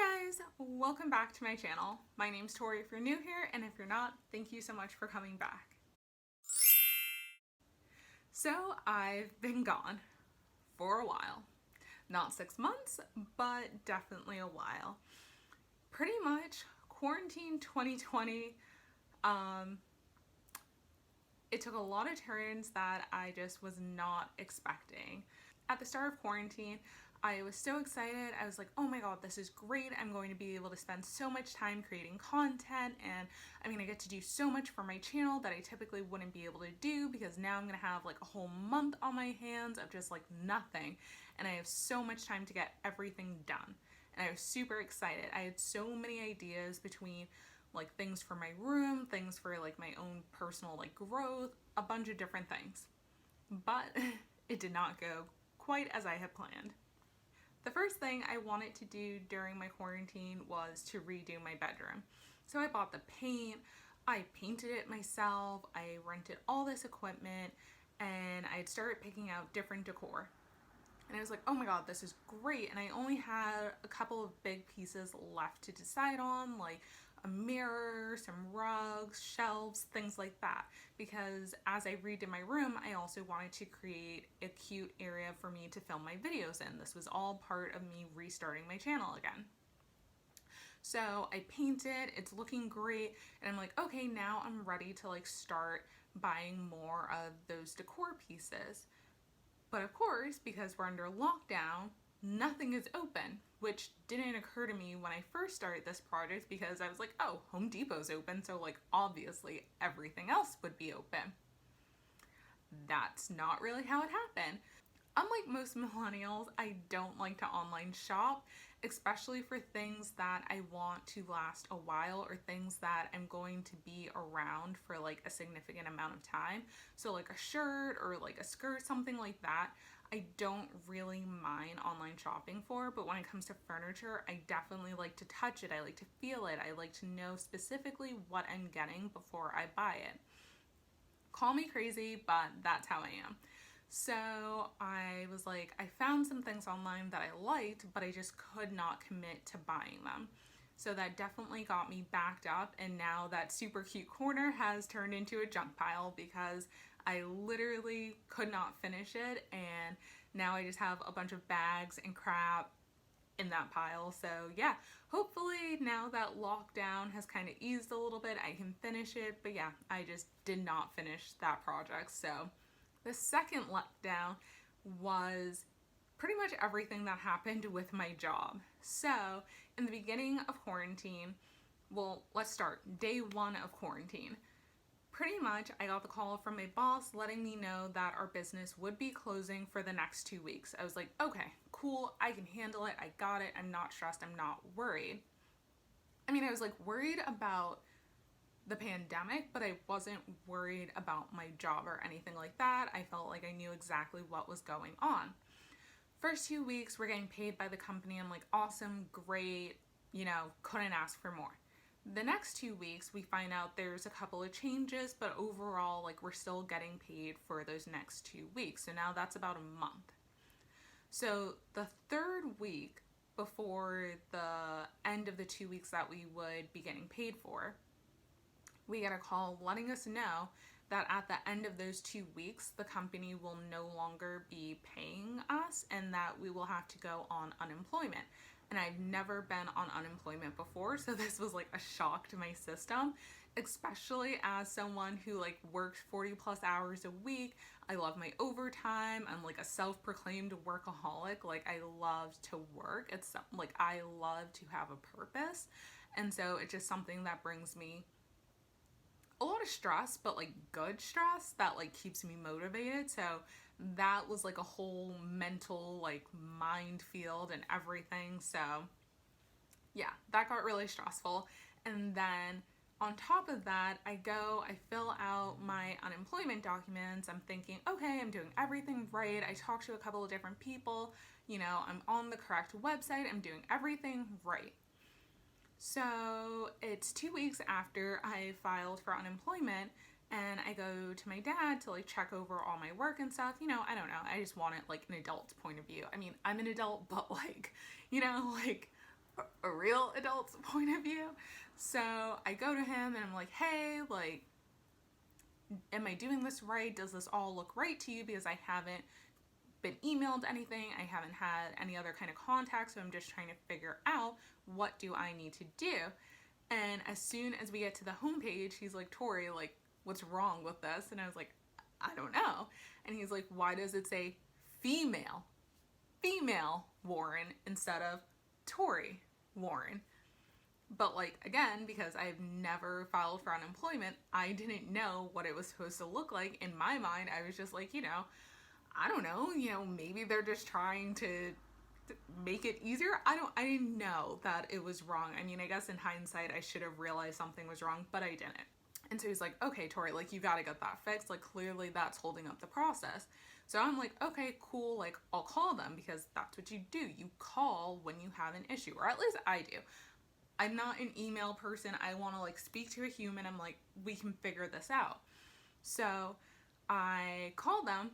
Hey guys, welcome back to my channel. My name's Tori if you're new here, and if you're not, thank you so much for coming back. So I've been gone for a while. Not 6 months, but definitely a while. Pretty much quarantine 2020, it took a lot of turns that I just was not expecting. At the start of quarantine, I was so excited. I was like, oh my god, this is great. I'm going to be able to spend so much time creating content, and I'm going to get to do so much for my channel that I typically wouldn't be able to do, because now I'm going to have like a whole month on my hands of just like nothing, and I have so much time to get everything done. And I was super excited. I had so many ideas between like things for my room, things for like my own personal like growth, a bunch of different things. But it did not go quite as I had planned. The first thing I wanted to do during my quarantine was to redo my bedroom. So I bought the paint, I painted it myself, I rented all this equipment, and I had started picking out different decor. And I was like, oh my god, this is great. And I only had a couple of big pieces left to decide on, like a mirror, some rugs, shelves, things like that. Because as I redid my room, I also wanted to create a cute area for me to film my videos in. This was all part of me restarting my channel again. So I painted, it's looking great, and I'm like, okay, now I'm ready to like start buying more of those decor pieces. But of course, because we're under lockdown, nothing is open, which didn't occur to me when I first started this project, because I was like, oh, Home Depot's open, so like obviously everything else would be open. That's not really how it happened. Unlike most millennials, I don't like to online shop, especially for things that I want to last a while or things that I'm going to be around for like a significant amount of time. So like a shirt or like a skirt, something like that, I don't really mind online shopping for. But when it comes to furniture, I definitely like to touch it. I like to feel it. I like to know specifically what I'm getting before I buy it. Call me crazy, but that's how I am. So I was like, I found some things online that I liked, but I just could not commit to buying them. So that definitely got me backed up, and now that super cute corner has turned into a junk pile because I literally could not finish it, and now I just have a bunch of bags and crap in that pile. So yeah, hopefully now that lockdown has kind of eased a little bit, I can finish it. But yeah, I just did not finish that project. So the second letdown was pretty much everything that happened with my job. So in the beginning of quarantine, well, let's start day one of quarantine. Pretty much, I got the call from my boss letting me know that our business would be closing for the next 2 weeks. I was like, okay, cool, I can handle it, I got it, I'm not stressed, I'm not worried. I mean, I was like worried about the pandemic, but I wasn't worried about my job or anything like that. I felt like I knew exactly what was going on. First 2 weeks, we're getting paid by the company. I'm like, awesome, great, couldn't ask for more. The next 2 weeks, we find out there's a couple of changes, but overall, like, we're still getting paid for those next 2 weeks. So now that's about a month. So the third week before the end of the 2 weeks that we would be getting paid for, we get a call letting us know that at the end of those 2 weeks, the company will no longer be paying us and that we will have to go on unemployment. And I've never been on unemployment before, so this was like a shock to my system, especially as someone who like works 40 plus hours a week. I love my overtime. I'm like a self-proclaimed workaholic. Like, I love to work. It's like I love to have a purpose. And so it's just something that brings me a lot of stress, but like good stress that like keeps me motivated. So that was like a whole mental like minefield and everything. So yeah, that got really stressful. And then on top of that, I fill out my unemployment documents. I'm thinking, okay, I'm doing everything right. I talked to a couple of different people, I'm on the correct website, I'm doing everything right. So it's 2 weeks after I filed for unemployment, and I go to my dad to like check over all my work and stuff. I don't know. I just want it like an adult point of view. I mean, I'm an adult, but like, like a real adult's point of view. So I go to him and I'm like, hey, like, am I doing this right? Does this all look right to you? Because I haven't been emailed anything. I haven't had any other kind of contact. So I'm just trying to figure out what do I need to do. And as soon as we get to the homepage, he's like, Tori, like, what's wrong with this? And I was like, I don't know. And he's like, why does it say female Warren instead of Tori Warren? But like, again, because I've never filed for unemployment, I didn't know what it was supposed to look like. In my mind, I was just like, I don't know, maybe they're just trying to make it easier. I didn't know that it was wrong. I mean, I guess in hindsight, I should have realized something was wrong, but I didn't. And so he's like, okay, Tori, like, you got to get that fixed. Like, clearly that's holding up the process. So I'm like, okay, cool. Like, I'll call them, because that's what you do. You call when you have an issue, or at least I do. I'm not an email person. I want to like speak to a human. I'm like, we can figure this out. So I call them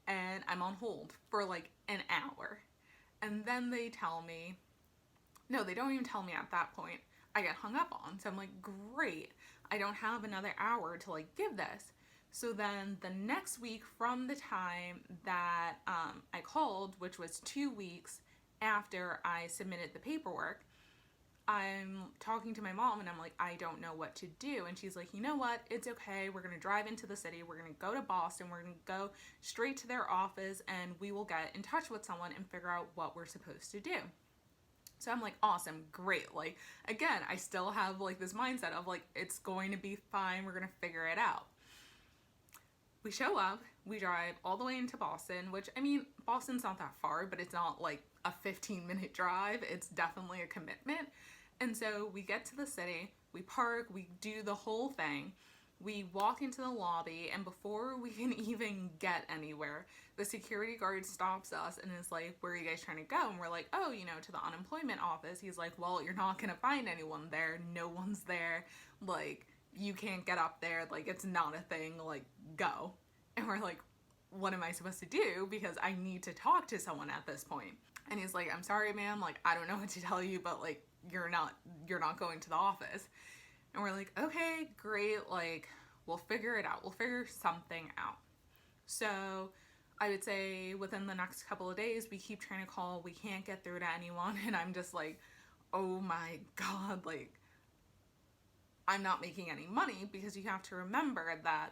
and I'm on hold for like an hour. And then they tell me, no, they don't even tell me at that point. I get hung up on. So I'm like, great. I don't have another hour to like give this. So then the next week from the time that I called, which was 2 weeks after I submitted the paperwork, I'm talking to my mom and I'm like, I don't know what to do. And she's like, you know what? It's okay. We're going to drive into the city. We're going to go to Boston. We're going to go straight to their office and we will get in touch with someone and figure out what we're supposed to do. So I'm like, awesome, great. Like, again, I still have like this mindset of like, it's going to be fine. We're going to figure it out. We show up, we drive all the way into Boston, which, I mean, Boston's not that far, but it's not like a 15-minute drive. It's definitely a commitment. And so we get to the city, we park, we do the whole thing. We walk into the lobby, and before we can even get anywhere, the security guard stops us and is like, where are you guys trying to go? And we're like, oh, to the unemployment office. He's like, well, you're not going to find anyone there. No one's there. Like, you can't get up there. Like, it's not a thing. Like, go. And we're like, what am I supposed to do? Because I need to talk to someone at this point. And he's like, I'm sorry, ma'am. Like, I don't know what to tell you, but like, you're not going to the office. And we're like, okay, great. Like, we'll figure it out. We'll figure something out. So I would say within the next couple of days, we keep trying to call. We can't get through to anyone. And I'm just like, oh my God, like, I'm not making any money, because you have to remember that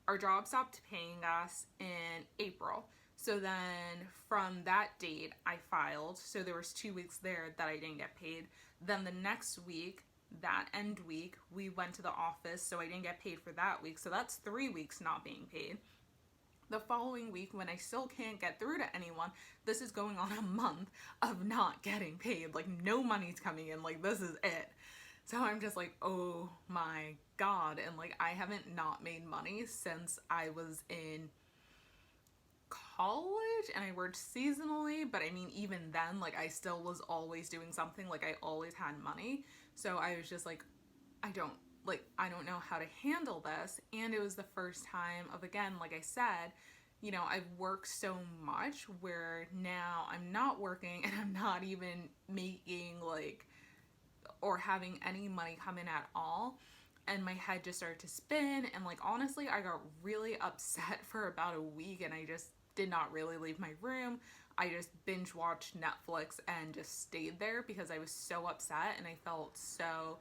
our job stopped paying us in April. So then from that date, I filed. So there was 2 weeks there that I didn't get paid. Then the next week, that end week, we went to the office. So I didn't get paid for that week. So that's 3 weeks not being paid. The following week, when I still can't get through to anyone, this is going on a month of not getting paid. Like, no money's coming in. Like, this is it. So I'm just like, oh my God. And like, I haven't not made money since I was in college and I worked seasonally. But I mean, even then, like, I still was always doing something. Like, I always had money. So I was just like, I don't know how to handle this. And it was the first time of, again, like I said, I've worked so much where now I'm not working and I'm not even making like, or having any money come in at all. And my head just started to spin. And like, honestly, I got really upset for about a week and I just did not really leave my room. I just binge watched Netflix and just stayed there because I was so upset and I felt so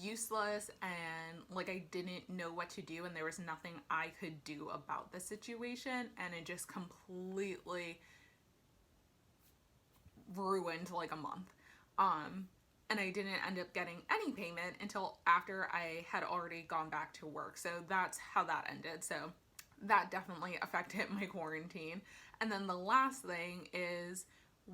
useless and like I didn't know what to do and there was nothing I could do about the situation, and it just completely ruined like a month. And I didn't end up getting any payment until after I had already gone back to work. So that's how that ended. So that definitely affected my quarantine. And then the last thing is,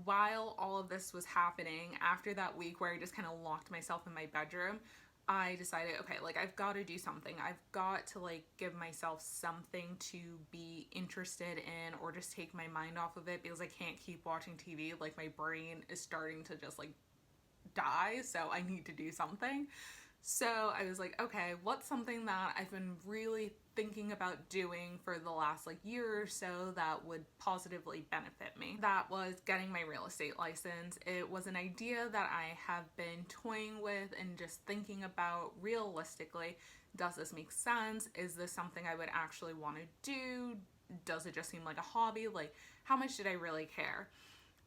while all of this was happening, after that week where I just kind of locked myself in my bedroom, I decided, okay, like, I've got to do something. I've got to like give myself something to be interested in, or just take my mind off of it, because I can't keep watching TV. Like, my brain is starting to just like die, so I need to do something. So I was like, okay, what's something that I've been really thinking about doing for the last like year or so that would positively benefit me? That was getting my real estate license. It was an idea that I have been toying with and just thinking about realistically. Does this make sense? Is this something I would actually want to do? Does it just seem like a hobby? Like, how much did I really care?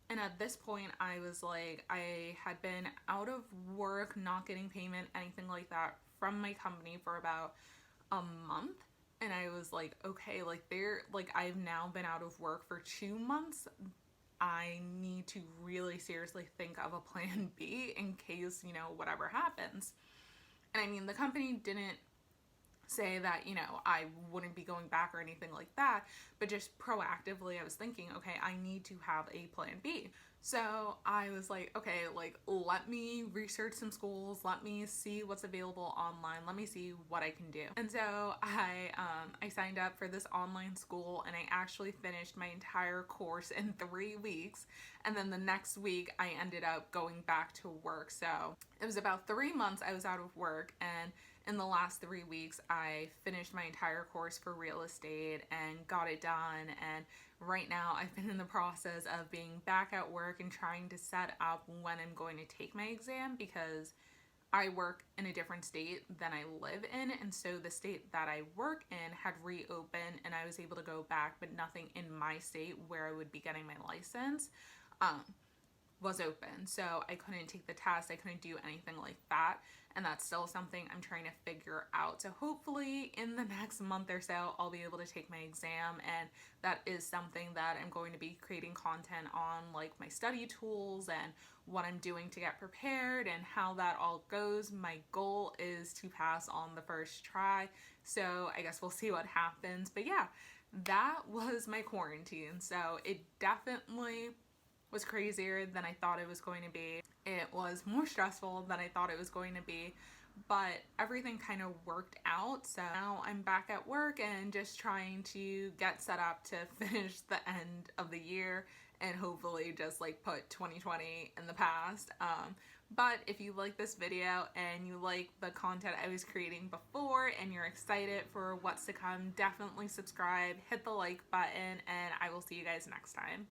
And at this point, I was like, I had been out of work, not getting payment, anything like that from my company for about a month. And I was like, okay, like I've now been out of work for 2 months. I need to really seriously think of a plan B in case, whatever happens. And I mean, the company didn't say that, I wouldn't be going back or anything like that, but just proactively I was thinking, okay, I need to have a plan B. So I was like, okay, like let me research some schools, let me see what's available online, let me see what I can do. And so I signed up for this online school, and I actually finished my entire course in 3 weeks. And then the next week I ended up going back to work. So it was about 3 months I was out of work, and in the last 3 weeks, I finished my entire course for real estate and got it done. And right now, I've been in the process of being back at work and trying to set up when I'm going to take my exam, because I work in a different state than I live in. And so the state that I work in had reopened, and I was able to go back, but nothing in my state where I would be getting my license was open. So I couldn't take the test, I couldn't do anything like that. And that's still something I'm trying to figure out. So hopefully in the next month or so, I'll be able to take my exam. And that is something that I'm going to be creating content on, like my study tools and what I'm doing to get prepared and how that all goes. My goal is to pass on the first try. So I guess we'll see what happens. But yeah, that was my quarantine. So it definitely was crazier than I thought it was going to be. It was more stressful than I thought it was going to be, but everything kind of worked out. So now I'm back at work and just trying to get set up to finish the end of the year and hopefully just like put 2020 in the past. But if you like this video and you like the content I was creating before and you're excited for what's to come, definitely subscribe, hit the like button, and I will see you guys next time.